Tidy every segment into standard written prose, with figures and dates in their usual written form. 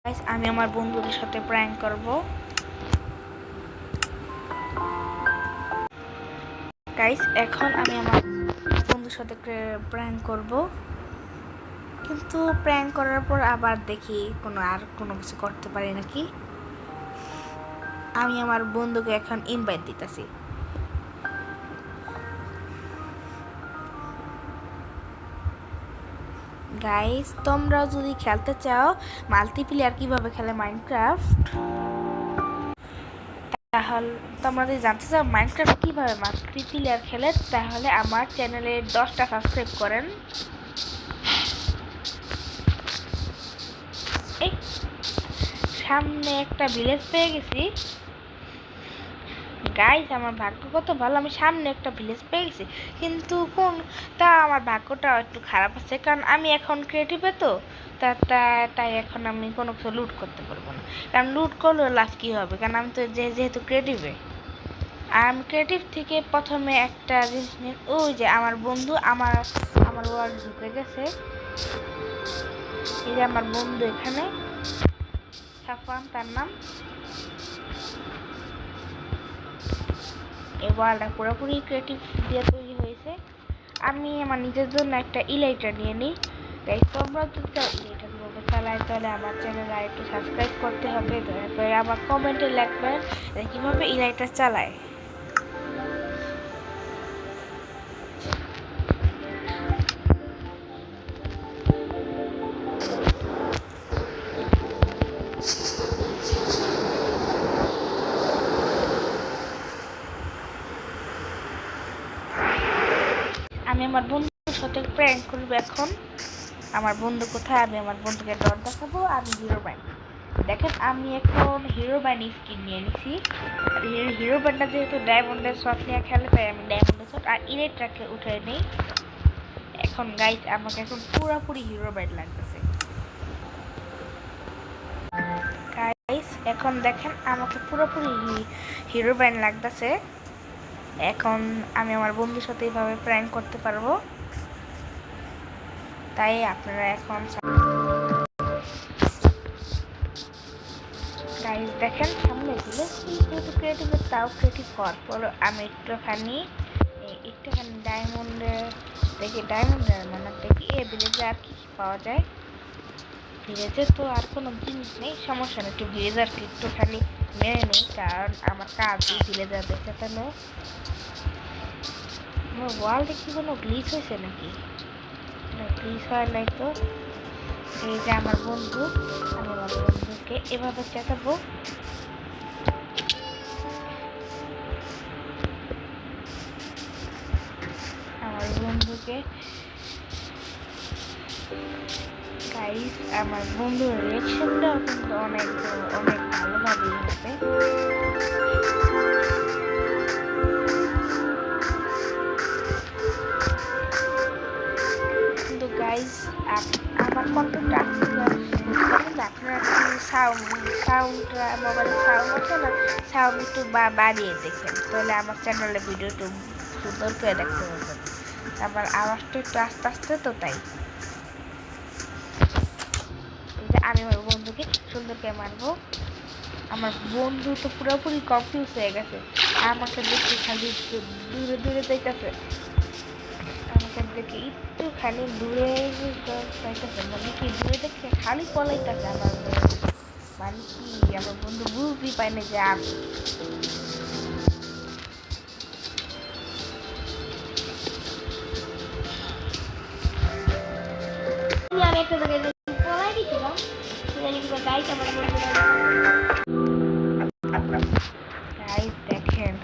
Guys আমি আমার বন্ধুদের সাথে প্র্যাঙ্ক করব। গাইস এখন আমি আমার বন্ধুর সাথে প্র্যাঙ্ক করব, কিন্তু প্র্যাঙ্ক করার পর আবার দেখি কোনো কিছু করতে পারি নাকি। আমি আমার বন্ধুকে এখন ইনভাইট দিতেছি। গাইস তোমরা যদি খেলতে চাও মাল্টিপ্লেয়ার কিভাবে খেলে মাইনক্রাফট, তাহলে তোমরা যদি জানতে চাও মাইনক্রাফট কিভাবে মাল্টিপ্লেয়ার খেলে, তাহলে আমার চ্যানেলে 10টা সাবস্ক্রাইব করেন। এই সামনে একটা ভিলেজ পেয়ে গেছি। গাইস আমার ভাগ্য কত ভালো, আমি সামনে একটা ভিলেজ পেয়ে গেছি, কিন্তু আমার ভাগ্যটা একটু খারাপ আছে, কারণ আমি এখন ক্রিয়েটিভে তো তাই এখন আমি কোনো কিছু লুট করতে পারবো না। কারণ লুট করলে লাভ কী হবে, কারণ আমি তো যেহেতু ক্রিয়েটিভে, আর আমি ক্রিয়েটিভ থেকে প্রথমে একটা জিনিস নিয়ে, ওই যে আমার বন্ধু আমার ওয়ার্ল্ড ঢুকে গেছে। এই যে আমার বন্ধু এখানে, সাফান তার নাম। এই ওয়ালটা পুরোপুরি ক্রিয়েটিভ দিয়ে তৈরি হয়েছে। আমি আমার নিজের জন্য একটা ইলাইটার নিয়ে নিই। তাই তোমরা যদি চাও ইলাইটার কীভাবে চালায়, তাহলে আমার চ্যানেল আর একটু সাবস্ক্রাইব করতে হবে। দয়া করে আমার কমেন্টে লিখবেন কীভাবে ইলাইটার চালায়। আমি আমার বন্ধুর সাথে প্র্যাঙ্ক করবো এখন। আমার বন্ধু কোথায়, আমি আমার বন্ধুকে ডট দেখাবো। আমি হিরো ব্যান্ড, দেখেন আমি এখন হিরো ব্যান্ড স্কিন নিয়ে নিছি। হিরো ব্যান্ডটা যেহেতু ডায়মন্ডের শট নিয়ে খেলে, তাই আমি ডায়মন্ডের শট আর ইলেকট্রাকে উঠে নিই। এখন গাইস আমাকে এখন পুরোপুরি হিরো ব্যান্ড লাগতেছে। গাইস এখন দেখেন আমাকে পুরোপুরি হিরো ব্যান্ড লাগতেছে। এখন আমি আমার বন্ধুর সাথে এইভাবে প্র্যাঙ্ক করতে পারবো। তাই আপনারা এখন গাইস দেখেন সামনে দিলে যেহেতু ক্রিয়েটিভের, তাও ক্রিয়েটিভ হওয়ার পর আমি একটুখানি ডায়মন্ডের মানে দেখি এ ভিলেজে আর কি পাওয়া যায়। ভিলেজে তো আর কোনো জিনিস নেই, সমস্যা নেই, একটু ভিলেজারকে একটুখানি মেরে নেই, কারণ আমার কাজ এই ভিলেজার দেখে তাহলে। আমার ওয়ার্ল্ডে কি কোনো গ্লিচ হয়েছে নাকি? গ্লিচ হয় নাই তো। এই যে আমার বন্ধু, আমি আমার বন্ধুকে এভাবে চেঁচাবো। আমার বন্ধুকে গাইস আমার বন্ধুর রিয়াকশনটাও কিন্তু অনেক ভালোভাবেই হবে। কিন্তু গাইস আমার কন্টেন্টটা আপনারা একটু সাউন্ডটা মোবাইলের সাউন্ড আছে না, সাউন্ড একটু বাড়িয়ে দেখেন, তাহলে আমার চ্যানেলে ভিডিও একটু সুন্দর করে দেখতে পারবেন। আমার আওয়াজটা একটু আস্তে আস্তে তো, তাই আমি আমার বন্ধুকে সুন্দর করে মারবো। আমার বন্ধু তো পুরোপুরি কনফিউজ হয়ে গেছে, আমাকে দেখে খালি দূরে দূরে যাইতেছে, আমাকে দেখে একটুখানি দূরে যাইতেছে, মানে কি দূরে দেখে খালি পলাইতেছে। আমার মানে কি আমার বন্ধু বুঝতেই পায় না যে আমি একটা জায়গায় পলাই দিয়েছিলাম, গাইস আমার গাইস দেখেন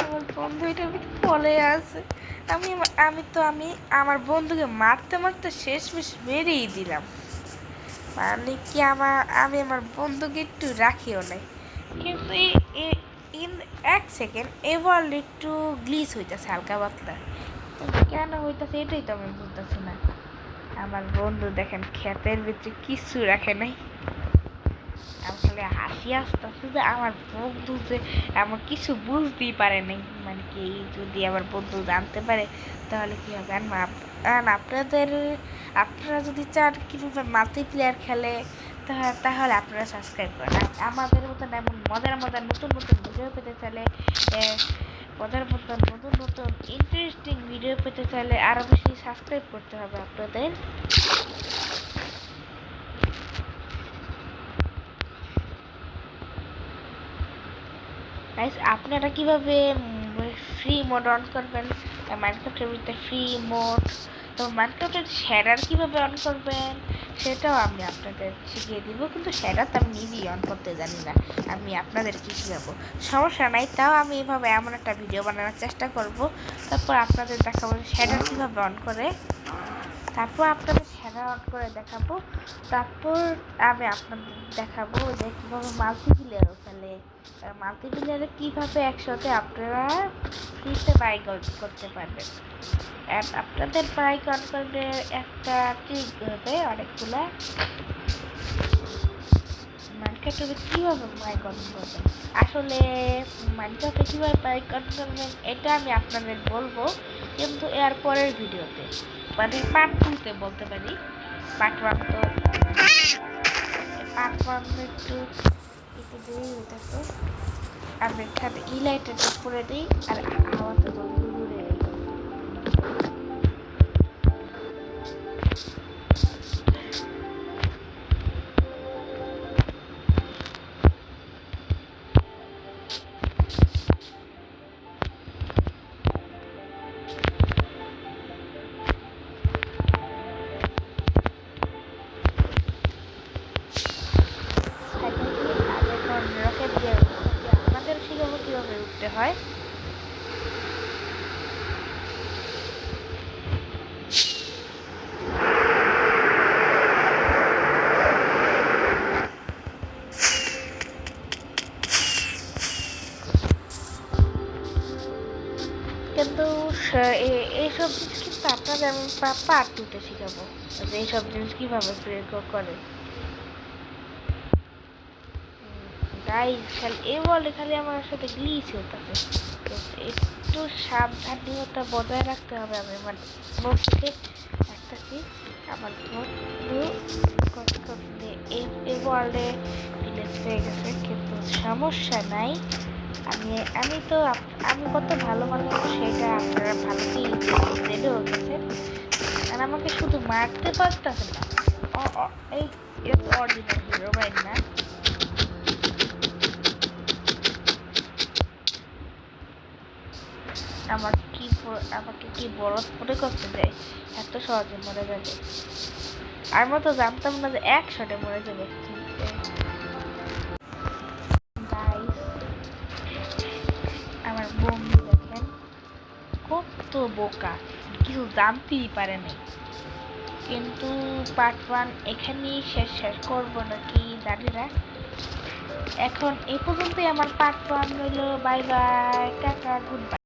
আমার বন্ধু এটার ভিতরে পলে আছে। আমি আমার বন্ধুকে মারতে মারতে শেষমেশ মেরেই দিলাম। মানে কি আমি আমার বন্ধুকে একটু রাখিও নাই, কিন্তু ইন 1 সেকেন্ড এবার একটু গ্লিচ হইতেছে হালকা পাতলা, কেন হইতেছে এটাই তো আমি বুঝতেছি না। আমার বন্ধু দেখেন ক্ষেতের ভিতরে কিছু রাখে নাই, আমার খালি হাসি আসতেছে যে আমার বন্ধু যে আমার কিছু বুঝতেই পারে নাই। মানে কি যদি আমার বন্ধু জানতে পারে তাহলে কি হবে। আর আপনারা যদি চান কীভাবে মাল্টিপ্লেয়ার খেলে, তাহলে আপনারা সাবস্ক্রাইব করেন। আর আমাদের মতন এমন মজার মজার নতুন নতুন ভিডিও পেতে চাইলে মজার মতন নতুন নতুন ইন্টারেস্টিং ভিডিও পেতে চাইলে আরও বেশি সাবস্ক্রাইব করতে হবে আপনাদের। গাইস আপনারা কিভাবে ফ্রি মোড অন করবেন মাইনক্রাফটের ভিতরে ফ্রি মোড, তো মাইনক্রাফটের শ্যাডার কিভাবে অন করবেন সেটাও আমি আপনাদের শিখিয়ে দিব, কিন্তু শ্যাডার তো আমি নিজেই অন করতে জানি না, আমি আপনাদেরকে শিখাবো। সমস্যা নাই, তাও আমি এভাবে এমন একটা ভিডিও বানানোর চেষ্টা করব, তারপর আপনাদের দেখাবো শ্যাডার কিভাবে অন করে, তারপর আপনাদের শ্যাডার অন করে দেখাবো, তারপর আমি আপনাদের দেখাবো যে কীভাবে মাল্টিপ্লেয়ারও খেলে, মাল্টিপ্লেয়ারে কীভাবে একসাথে আপনারা ফ্রিতে বাইক করতে পারবেন। আপনাদের বাইক অন করলে একটা ট্রিক হবে অনেকগুলা, মাইনক্রাফটে কীভাবে বাইক অন করবেন, আসলে মাইনক্রাফটে কীভাবে বাইক অন করবেন এটা আমি আপনাদের বলবো, কিন্তু এর পরের ভিডিওতে মানে পার্ট 2-তে বলতে পারি। পার্ট 1 তো পার্ট 1 একটু দেরি হইতেছে, আমি এখানে লাইটারটা করে দিই আর হাওয়াতে দূরে রকেট দিয়ে আপনাদের শিখাবো কীভাবে উঠতে হয়। কিন্তু এইসব জিনিস কিন্তু আপনাদের আমি পার্ট 2-তে শিখাবো যে এইসব জিনিস কীভাবে প্রয়োগ করে। গাইস খালি বলে খালি আমার সাথে গ্লিচ হতেছে, তো একটু সাবধানতা বজায় রাখতে হবে। আমি আমার বন্ধুকে রাখতেছি, আমার বন্ধু এই ওয়ার্ল্ডে ভিলেজ পেয়ে গেছে, কিন্তু সমস্যা নাই। আমি কত ভালো মানুষ সেটা আপনারা ভালোকেই জেনেও গেছেন, আর আমাকে শুধু মারতে পারতেছে না, এই অরিজিনাল হিরো বাইক না। আমাকে কি বলদ মনে করতে যায় এত সহজে মরে যাবে, আমরা তো জানতাম না যে 1 শটে মরে যাবে। আমার বন্ধু দেখেন কত বোকা, কিছু জানতেই পারে নাই, কিন্তু পার্ট 1 এখানেই শেষ করবো নাকি জানি না। এখন এই পর্যন্তই আমার পার্ট 1 হইলো। Bye bye, tata, good bye.